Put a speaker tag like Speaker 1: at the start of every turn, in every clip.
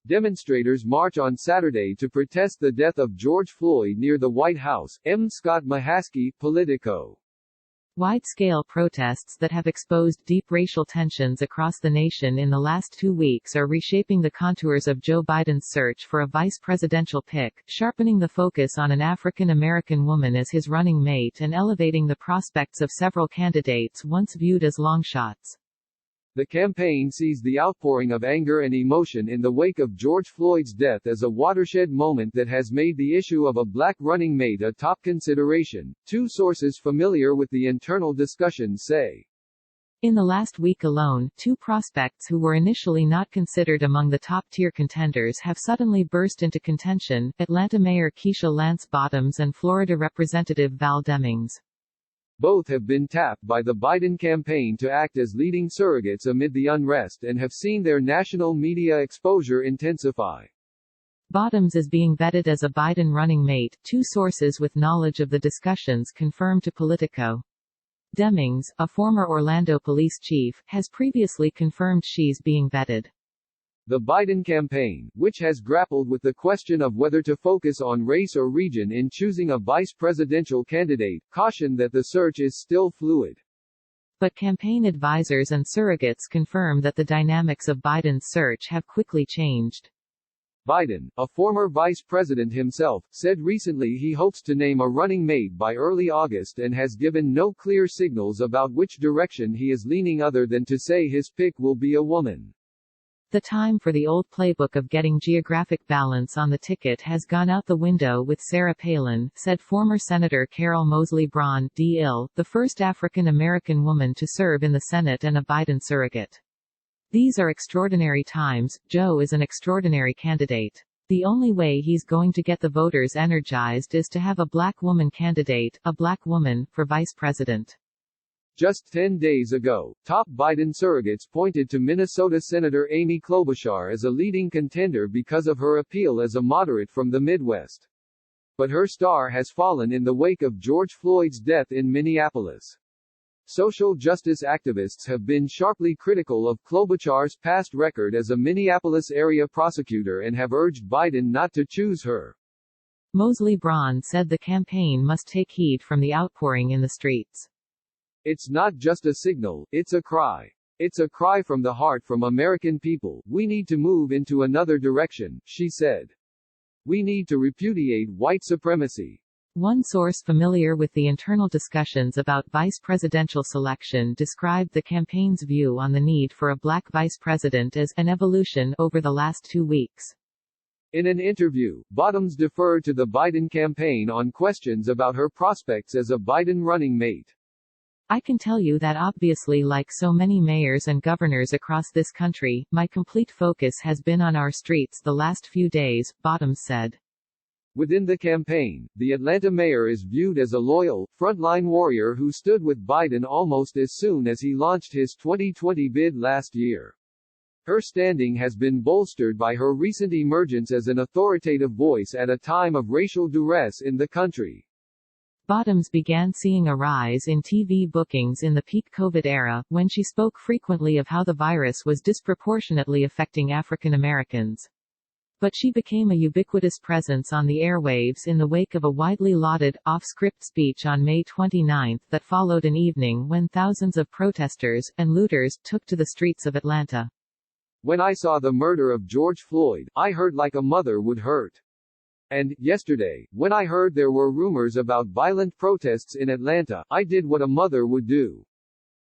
Speaker 1: Demonstrators march on Saturday to protest the death of George Floyd near the White House. M. Scott Mahaskey, Politico.
Speaker 2: Wide-scale protests that have exposed deep racial tensions across the nation in the last 2 weeks are reshaping the contours of Joe Biden's search for a vice presidential pick, sharpening the focus on an African-American woman as his running mate and elevating the prospects of several candidates once viewed as longshots.
Speaker 1: The campaign sees the outpouring of anger and emotion in the wake of George Floyd's death as a watershed moment that has made the issue of a black running mate a top consideration, two sources familiar with the internal discussion say.
Speaker 2: In the last week alone, two prospects who were initially not considered among the top-tier contenders have suddenly burst into contention: Atlanta Mayor Keisha Lance Bottoms and Florida Representative Val Demings.
Speaker 1: Both have been tapped by the Biden campaign to act as leading surrogates amid the unrest and have seen their national media exposure intensify.
Speaker 2: Bottoms is being vetted as a Biden running mate, two sources with knowledge of the discussions confirmed to Politico. Demings, a former Orlando police chief, has previously confirmed she's being vetted.
Speaker 1: The Biden campaign, which has grappled with the question of whether to focus on race or region in choosing a vice presidential candidate, cautioned that the search is still fluid.
Speaker 2: But campaign advisors and surrogates confirm that the dynamics of Biden's search have quickly changed.
Speaker 1: Biden, a former vice president himself, said recently he hopes to name a running mate by early August and has given no clear signals about which direction he is leaning other than to say his pick will be a woman.
Speaker 2: The time for the old playbook of getting geographic balance on the ticket has gone out the window with Sarah Palin, said former Senator Carol Moseley Braun, D.I.L., the first African-American woman to serve in the Senate and a Biden surrogate. These are extraordinary times. Joe is an extraordinary candidate. The only way he's going to get the voters energized is to have a black woman candidate, a black woman, for vice president.
Speaker 1: Just 10 days ago, top Biden surrogates pointed to Minnesota Senator Amy Klobuchar as a leading contender because of her appeal as a moderate from the Midwest. But her star has fallen in the wake of George Floyd's death in Minneapolis. Social justice activists have been sharply critical of Klobuchar's past record as a Minneapolis area prosecutor and have urged Biden not to choose her.
Speaker 2: Moseley Braun said the campaign must take heed from the outpouring in the streets.
Speaker 1: It's not just a signal, it's a cry. It's a cry from the heart from American people. We need to move into another direction, she said. We need to repudiate white supremacy.
Speaker 2: One source familiar with the internal discussions about vice presidential selection described the campaign's view on the need for a black vice president as an evolution over the last 2 weeks.
Speaker 1: In an interview, Bottoms deferred to the Biden campaign on questions about her prospects as a Biden running mate.
Speaker 2: I can tell you that obviously, like so many mayors and governors across this country, my complete focus has been on our streets the last few days, Bottoms said.
Speaker 1: Within the campaign, the Atlanta mayor is viewed as a loyal, frontline warrior who stood with Biden almost as soon as he launched his 2020 bid last year. Her standing has been bolstered by her recent emergence as an authoritative voice at a time of racial duress in the country.
Speaker 2: Bottoms began seeing a rise in TV bookings in the peak COVID era, when she spoke frequently of how the virus was disproportionately affecting African Americans. But she became a ubiquitous presence on the airwaves in the wake of a widely lauded, off-script speech on May 29 that followed an evening when thousands of protesters and looters took to the streets of Atlanta.
Speaker 1: When I saw the murder of George Floyd, I hurt like a mother would hurt. And, yesterday, when I heard there were rumors about violent protests in Atlanta, I did what a mother would do.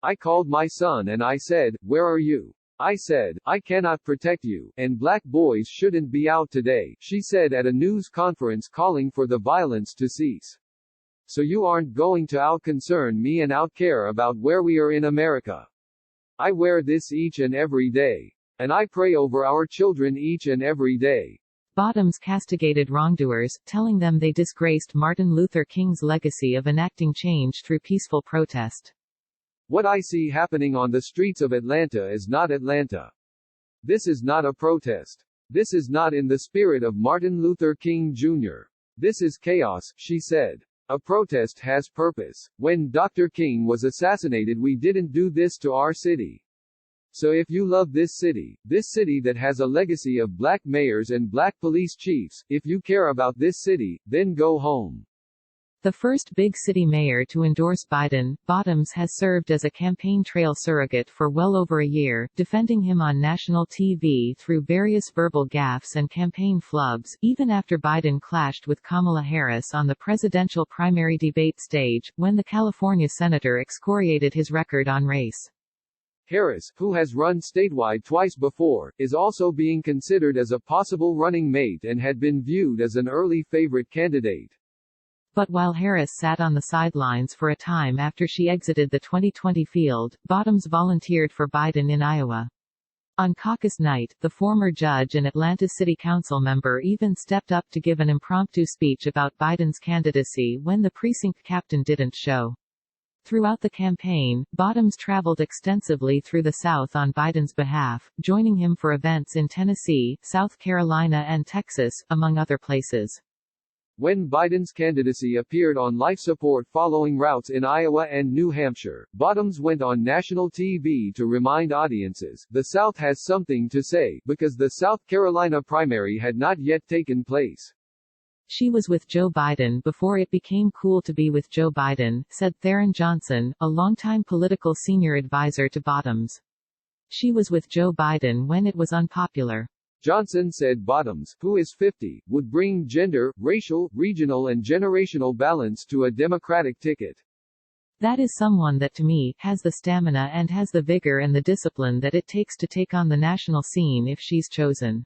Speaker 1: I called my son and I said, "Where are you?" I said, "I cannot protect you, and black boys shouldn't be out today," she said at a news conference calling for the violence to cease. So you aren't going to out-concern me and out-care about where we are in America. I wear this each and every day. And I pray over our children each and every day.
Speaker 2: Bottoms castigated wrongdoers, telling them they disgraced Martin Luther King's legacy of enacting change through peaceful protest.
Speaker 1: What I see happening on the streets of Atlanta is not Atlanta. This is not a protest. This is not in the spirit of Martin Luther King Jr. This is chaos, she said. A protest has purpose. When Dr. King was assassinated, we didn't do this to our city. So if you love this city that has a legacy of black mayors and black police chiefs, if you care about this city, then go home.
Speaker 2: The first big city mayor to endorse Biden, Bottoms has served as a campaign trail surrogate for well over a year, defending him on national TV through various verbal gaffes and campaign flubs, even after Biden clashed with Kamala Harris on the presidential primary debate stage, when the California senator excoriated his record on race.
Speaker 1: Harris, who has run statewide twice before, is also being considered as a possible running mate and had been viewed as an early favorite candidate.
Speaker 2: But while Harris sat on the sidelines for a time after she exited the 2020 field, Bottoms volunteered for Biden in Iowa. On caucus night, the former judge and Atlanta City Council member even stepped up to give an impromptu speech about Biden's candidacy when the precinct captain didn't show. Throughout the campaign, Bottoms traveled extensively through the South on Biden's behalf, joining him for events in Tennessee, South Carolina and Texas, among other places.
Speaker 1: When Biden's candidacy appeared on life support following routes in Iowa and New Hampshire, Bottoms went on national TV to remind audiences, the South has something to say, because the South Carolina primary had not yet taken place.
Speaker 2: She was with Joe Biden before it became cool to be with Joe Biden, said Theron Johnson, a longtime political senior advisor to Bottoms. She was with Joe Biden when it was unpopular.
Speaker 1: Johnson said Bottoms, who is 50, would bring gender, racial, regional and generational balance to a Democratic ticket.
Speaker 2: That is someone that to me, has the stamina and has the vigor and the discipline that it takes to take on the national scene if she's chosen.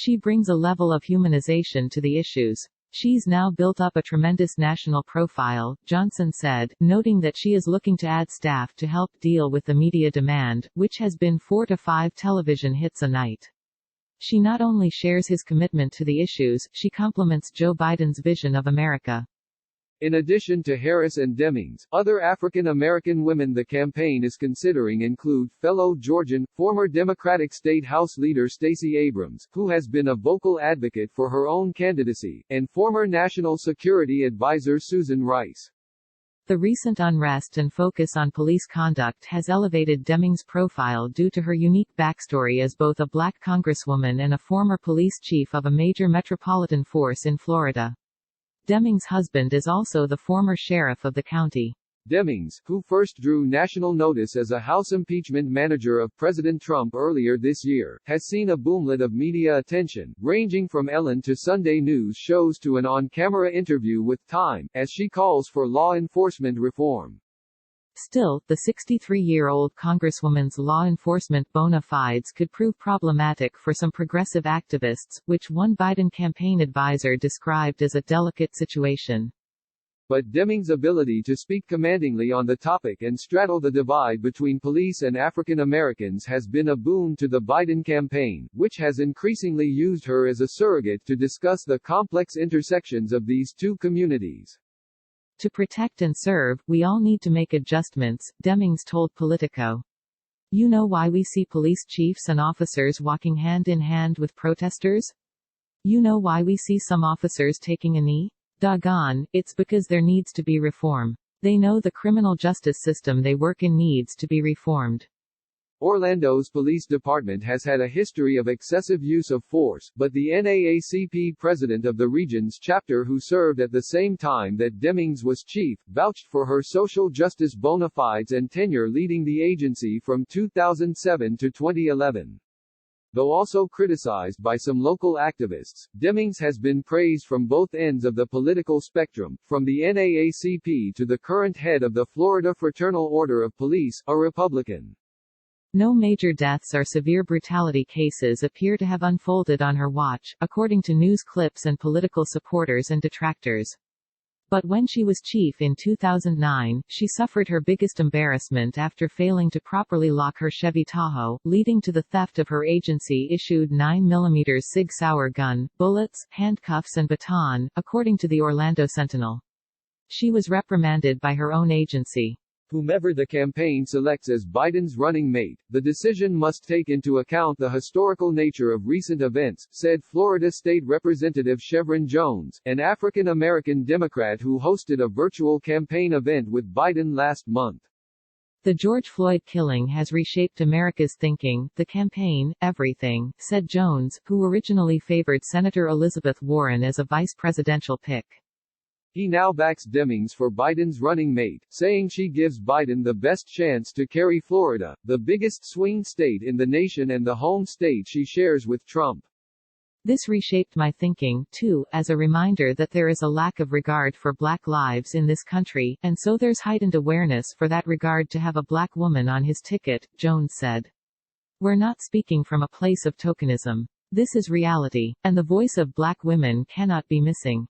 Speaker 2: She brings a level of humanization to the issues. She's now built up a tremendous national profile, Johnson said, noting that she is looking to add staff to help deal with the media demand, which has been 4 to 5 television hits a night. She not only shares his commitment to the issues, she complements Joe Biden's vision of America.
Speaker 1: In addition to Harris and Demings, other African American women the campaign is considering include fellow Georgian, former Democratic State House Leader Stacey Abrams, who has been a vocal advocate for her own candidacy, and former National Security Advisor Susan Rice.
Speaker 2: The recent unrest and focus on police conduct has elevated Demings' profile due to her unique backstory as both a black congresswoman and a former police chief of a major metropolitan force in Florida. Demings' husband is also the former sheriff of the county.
Speaker 1: Demings, who first drew national notice as a House impeachment manager of President Trump earlier this year, has seen a boomlet of media attention, ranging from Ellen to Sunday news shows to an on-camera interview with Time, as she calls for law enforcement reform.
Speaker 2: Still, the 63-year-old congresswoman's law enforcement bona fides could prove problematic for some progressive activists, which one Biden campaign advisor described as a delicate situation.
Speaker 1: But Demings' ability to speak commandingly on the topic and straddle the divide between police and African Americans has been a boon to the Biden campaign, which has increasingly used her as a surrogate to discuss the complex intersections of these two communities.
Speaker 2: To protect and serve, we all need to make adjustments, Demings told Politico. You know why we see police chiefs and officers walking hand in hand with protesters? You know why we see some officers taking a knee? Doggone, it's because there needs to be reform. They know the criminal justice system they work in needs to be reformed.
Speaker 1: Orlando's police department has had a history of excessive use of force, but the NAACP president of the region's chapter, who served at the same time that Demings was chief, vouched for her social justice bona fides and tenure leading the agency from 2007 to 2011. Though also criticized by some local activists, Demings has been praised from both ends of the political spectrum, from the NAACP to the current head of the Florida Fraternal Order of Police, a Republican.
Speaker 2: No major deaths or severe brutality cases appear to have unfolded on her watch, according to news clips and political supporters and detractors. But when she was chief in 2009, she suffered her biggest embarrassment after failing to properly lock her Chevy Tahoe, leading to the theft of her agency-issued 9mm Sig Sauer gun, bullets, handcuffs and baton, according to the Orlando Sentinel. She was reprimanded by her own agency.
Speaker 1: Whomever the campaign selects as Biden's running mate, the decision must take into account the historical nature of recent events, said Florida State Representative Chevron Jones, an African-American Democrat who hosted a virtual campaign event with Biden last month.
Speaker 2: The George Floyd killing has reshaped America's thinking. The campaign, everything, said Jones, who originally favored Senator Elizabeth Warren as a vice presidential pick.
Speaker 1: He now backs Demings for Biden's running mate, saying she gives Biden the best chance to carry Florida, the biggest swing state in the nation and the home state she shares with Trump.
Speaker 2: This reshaped my thinking, too, as a reminder that there is a lack of regard for black lives in this country, and so there's heightened awareness for that regard to have a black woman on his ticket, Jones said. We're not speaking from a place of tokenism. This is reality, and the voice of black women cannot be missing.